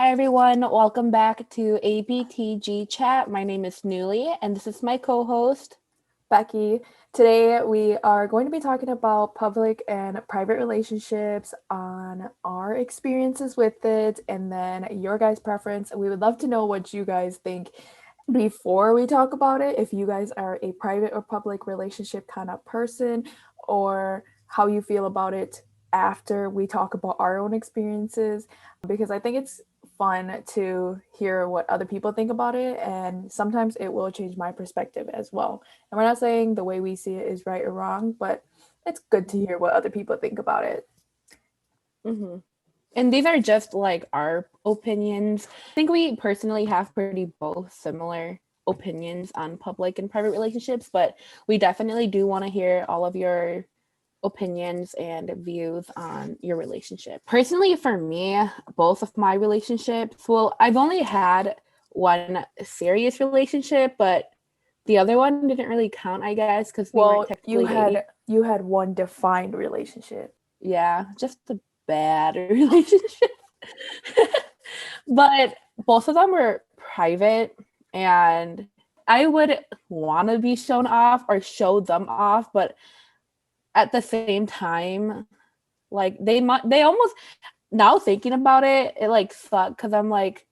Hi, everyone. Welcome back to ABTG Chat. My name is Newly, and this is my co host, Becky. Today we are going to be talking about public and private relationships, on our experiences with it, and then your guys' preference. We would love to know what you guys think before we talk about it. If you guys are a private or public relationship kind of person, or how you feel about it after we talk about our own experiences, because I think it's fun to hear what other people think about it, and sometimes it will change my perspective as well. And we're not saying the way we see it is right or wrong, but it's good to hear what other people think about it. hmm and these are just like our opinions. I think we personally have pretty both similar opinions on public and private relationships, but we definitely do want to hear all of your opinions and views on your relationship. Personally, for me, both of my relationships, well, I've only had one serious relationship, but the other one didn't really count, I guess, because we weren't Well, you technically dating. had you had one defined relationship. Yeah, just a bad relationship. But both of them were private, and I would want to be shown off or show them off, but at the same time, like they almost, now thinking about it, it like sucked because I'm like,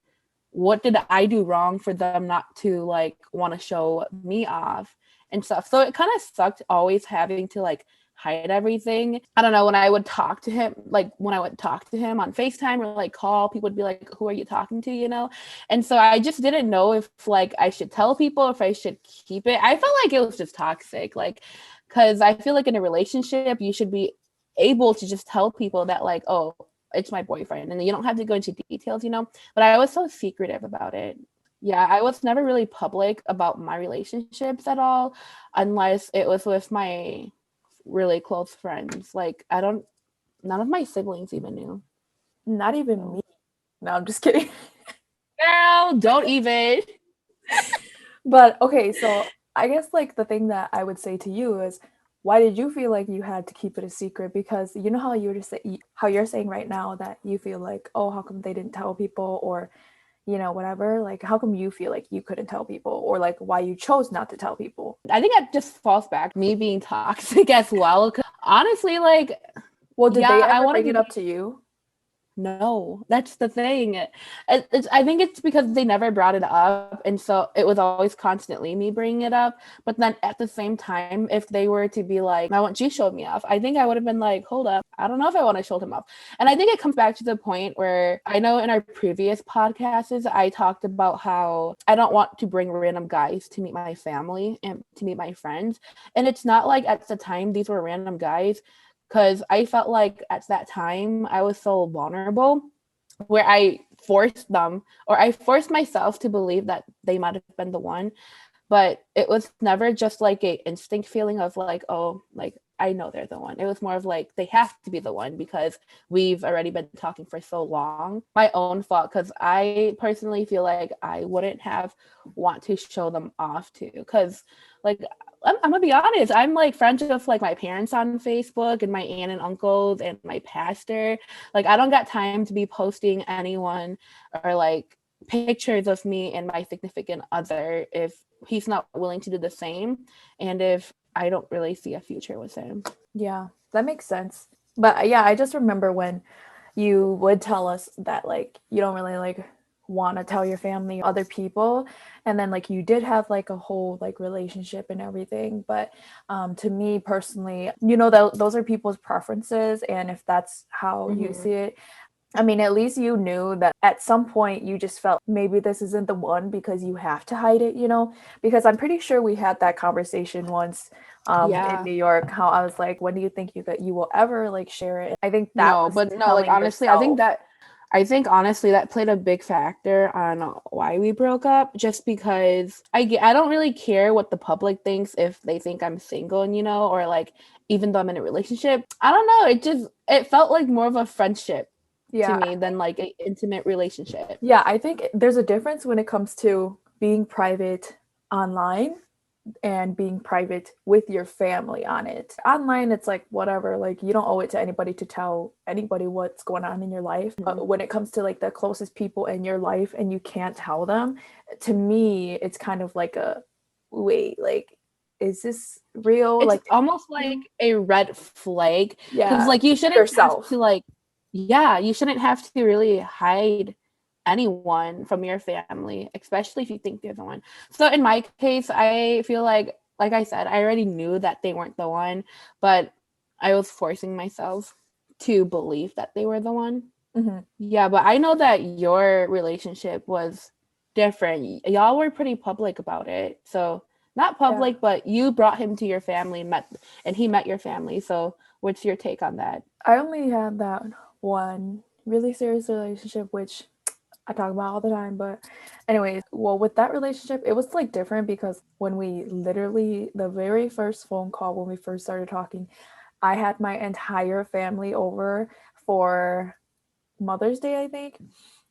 what did I do wrong for them not to like want to show me off and stuff? So it kind of sucked always having to like hide everything. I don't know, when I would talk to him, like when I would talk to him on FaceTime or like call, people would be like, who are you talking to, you know? And so I just didn't know if like I should tell people, if I should keep it. I felt like it was just toxic, like, because I feel like in a relationship, you should be able to just tell people that, like, oh, it's my boyfriend, and you don't have to go into details, you know. But I was so secretive about it. Yeah, I was never really public about my relationships at all, unless it was with my really close friends. Like, I don't, none of my siblings even knew. Not even So, me. No, I'm just kidding. girl, don't even. But okay, so I guess like the thing that I would say to you is, why did you feel like you had to keep it a secret? Because you know how you're just how you're saying right now that you feel like, oh, how come they didn't tell people, or whatever. Like, how come you feel like you couldn't tell people, or like why you chose not to tell people? I think that just falls back to me being toxic as well. 'Cause honestly, like, Well, did they yeah, I ever want to bring it be. up to you? No, that's the thing. I think it's because they never brought it up. And so it was always constantly me bringing it up. But then at the same time, if they were to be like, I want you showed me off, I think I would have been like, hold up, I don't know if I want to show him off. And I think it comes back to the point where I know in our previous podcasts, I talked about how I don't want to bring random guys to meet my family and to meet my friends. And it's not like at the time these were random guys, because I felt like at that time I was so vulnerable, where I forced them, or I forced myself to believe that they might have been the one. But it was never just like a instinct feeling of like, oh, like I know they're the one. It was more of like they have to be the one because we've already been talking for so long. My own fault, because I personally feel like I wouldn't have want to show them off to, because like I'm gonna be honest, I'm like friends with like my parents on Facebook and my aunt and uncles and my pastor. Like I don't got time to be posting anyone or like pictures of me and my significant other if he's not willing to do the same, and if I don't really see a future with him. Yeah, that makes sense. But yeah, I just remember when you would tell us that like you don't really like want to tell your family other people, and then like you did have like a whole like relationship and everything. But to me personally, those are people's preferences, and if that's how you Mm-hmm. see it, I mean, at least you knew that at some point you just felt maybe this isn't the one because you have to hide it, Because I'm pretty sure we had that conversation once in Yeah. New York, how I was like, when do you think you will ever like share it? I think that No, was but no, like telling honestly, yourself. I think honestly that played a big factor on why we broke up, just because I don't really care what the public thinks if they think I'm single, and or like even though I'm in a relationship. I don't know, it felt like more of a friendship to Yeah. me than like an intimate relationship. Yeah, I think there's a difference when it comes to being private online and being private with your family on it. Online, it's like whatever, like you don't owe it to anybody to tell anybody what's going on in your life. But when it comes to like the closest people in your life and you can't tell them, to me, it's kind of like a wait, like, is this real? It's Like, almost like a red flag. Because yeah, like you shouldn't have yourself. to like, yeah, you shouldn't have to really hide anyone from your family, especially if you think they're the one. So in my case, I feel like I said, I already knew that they weren't the one, but I was forcing myself to believe that they were the one. Mm-hmm. Yeah, but I know that your relationship was different. Y'all were pretty public about it. So not public, Yeah. but you brought him to your family, and he met your family. So what's your take on that? I only had that one really serious relationship, which I talk about all the time. But anyways, well, with that relationship, it was like different because when we literally, the very first phone call when we first started talking, I had my entire family over for Mother's Day, I think.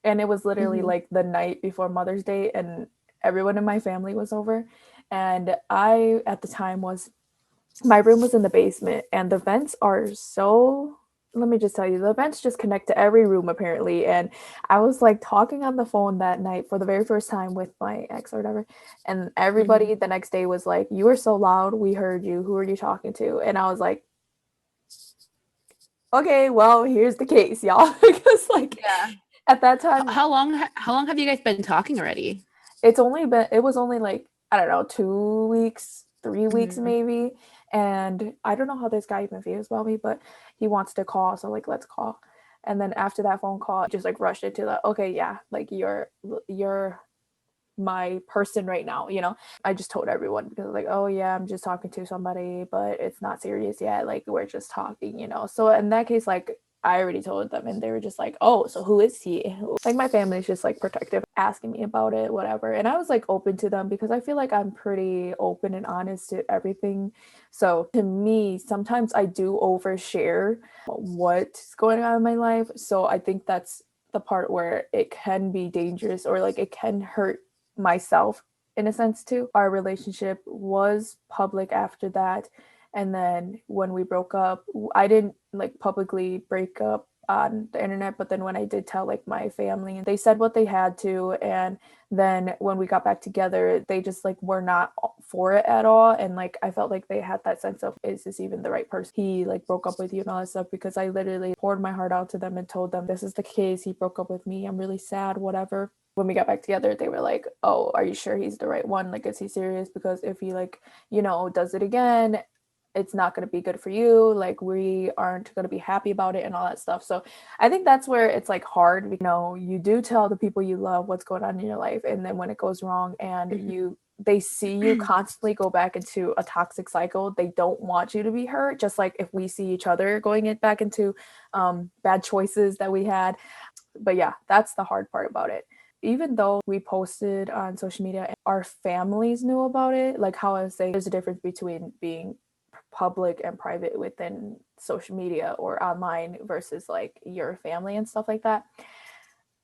And it was literally Mm-hmm. like the night before Mother's Day, and everyone in my family was over. And I, at the time, was my room was in the basement, and the vents are so, let me just tell you, the vents just connect to every room apparently. And I was like talking on the phone that night for the very first time with my ex or whatever, and Mm-hmm. everybody the next day was like, you were so loud, we heard you, who are you talking to? And I was like, okay, well, here's the case, y'all. Because like Yeah. at that time, How long have you guys been talking already? it was only like, I don't know, 2 weeks, 3 weeks Mm-hmm. maybe. And I don't know how this guy even feels about me, but he wants to call, so like let's call. And then after that phone call, just like rushed into the, okay, yeah, like you're my person right now, you know. I just told everyone because like, oh yeah, I'm just talking to somebody, but it's not serious yet, like we're just talking, you know. So in that case, like I already told them, and they were just like, oh, so who is he? Like my family's just like protective, asking me about it, whatever. And I was like open to them because I feel like I'm pretty open and honest to everything. So to me, sometimes I do overshare what's going on in my life. So I think that's the part where it can be dangerous, or like it can hurt myself in a sense too. Our relationship was public after that. And then when we broke up, I didn't like publicly break up on the internet, but then when I did tell like my family, and they said what they had to. And then when we got back together, they just like were not for it at all. And like I felt like they had that sense of, is this even the right person? He like broke up with you and all that stuff, because I literally poured my heart out to them and told them, this is the case, he broke up with me, I'm really sad, whatever. When we got back together, they were like, oh, are you sure he's the right one? Like, is he serious? Because if he like, you know, does it again, it's not going to be good for you. Like, we aren't going to be happy about it and all that stuff. So I think that's where it's like hard. You know, you do tell the people you love what's going on in your life, and then when it goes wrong and they see you constantly go back into a toxic cycle, they don't want you to be hurt. Just like if we see each other going back into bad choices that we had. But yeah, that's the hard part about it. Even though we posted on social media and our families knew about it, like how I was saying, there's a difference between being public and private within social media or online versus like your family and stuff like that.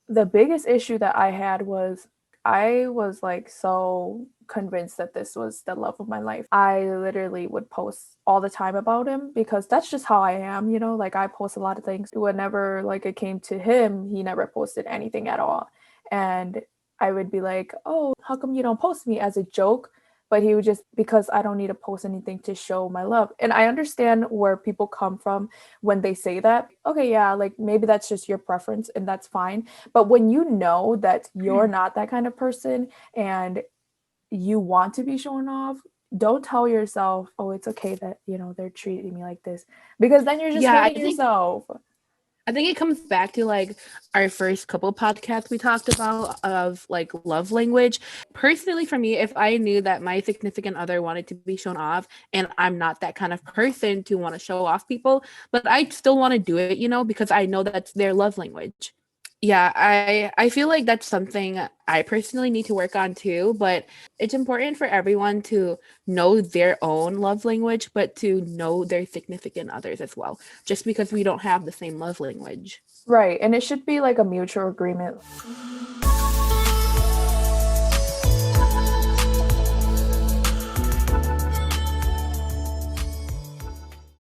The biggest issue that I had was I was like so convinced that this was the love of my life. I literally would post all the time about him because that's just how I am, you know, like I post a lot of things. Whenever like it came to him, he never posted anything at all. And I would be like, "Oh, how come you don't post me?" as a joke, but he would just, because I don't need to post anything to show my love. And I understand where people come from when they say that. Okay, yeah, like maybe that's just your preference and that's fine. But when you know that you're not that kind of person and you want to be shown off, don't tell yourself, oh, it's okay that, you know, they're treating me like this, because then you're just Yeah, hurting yourself. I think it comes back to like our first couple podcasts we talked about of like love language. Personally, for me, if I knew that my significant other wanted to be shown off, and I'm not that kind of person to want to show off people, but I still want to do it, because I know that's their love language. Yeah, I feel like that's something I personally need to work on too, but it's important for everyone to know their own love language, but to know their significant others as well, just because we don't have the same love language. Right. And it should be like a mutual agreement.